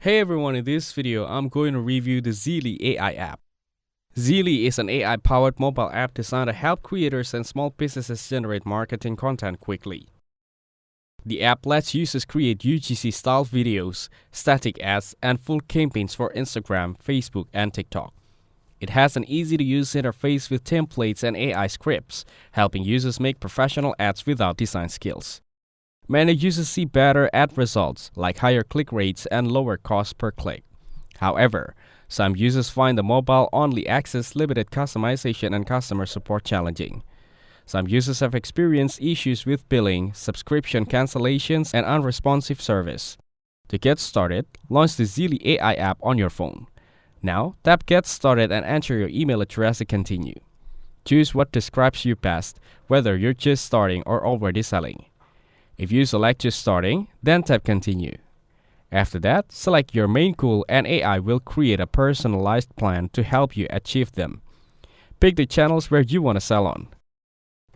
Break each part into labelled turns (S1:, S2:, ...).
S1: Hey everyone, in this video, I'm going to review the Zeely AI app. Zeely is an AI-powered mobile app designed to help creators and small businesses generate marketing content quickly. The app lets users create UGC-style videos, static ads, and full campaigns for Instagram, Facebook, and TikTok. It has an easy-to-use interface with templates and AI scripts, helping users make professional ads without design skills. Many users see better ad results, like higher click rates and lower cost per click. However, some users find the mobile-only access, limited customization, and customer support challenging. Some users have experienced issues with billing, subscription cancellations, and unresponsive service. To get started, launch the Zeely AI app on your phone. Now, tap Get Started and enter your email address to continue. Choose what describes you best, whether you're just starting or already selling. If you select just starting, then tap Continue. After that, select your main goal and AI will create a personalized plan to help you achieve them. Pick the channels where you want to sell on.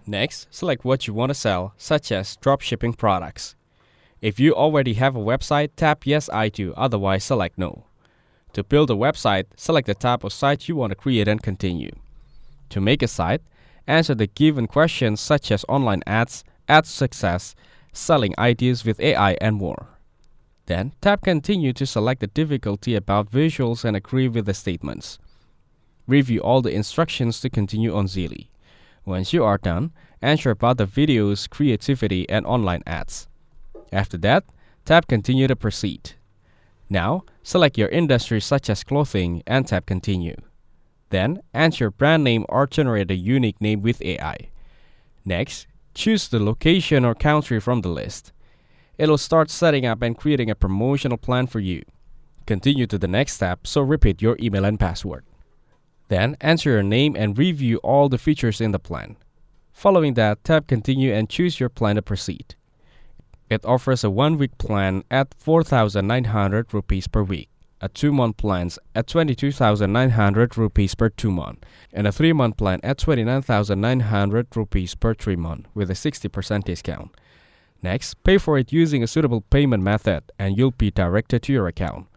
S1: Next, select what you want to sell, such as dropshipping products. If you already have a website, tap Yes, I do, otherwise select No. To build a website, select the type of site you want to create and continue. To make a site, answer the given questions such as online ads, ad success, selling ideas with AI, and more. Then, tap Continue to select the difficulty about visuals and agree with the statements. Review all the instructions to continue on Zeely. Once you are done, answer about the videos, creativity, and online ads. After that, tap Continue to proceed. Now, select your industry such as clothing and tap Continue. Then, answer your brand name or generate a unique name with AI. Next, choose the location or country from the list. It'll start setting up and creating a promotional plan for you. Continue to the next step, so repeat your email and password. Then answer your name and review all the features in the plan. Following that, tap Continue and choose your plan to proceed. It offers a 1-week plan at 4,900 rupees per week, a 2-month plan at 22,900 rupees per 2 months, and a 3-month plan at 29,900 rupees per 3 months with a 60% discount. Next, pay for it using a suitable payment method and you'll be directed to your account.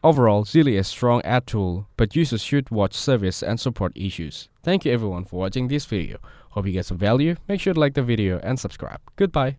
S1: Overall, Zeely is a strong ad tool, but users should watch service and support issues. Thank you everyone for watching this video. Hope you get some value. Make sure to like the video and subscribe. Goodbye.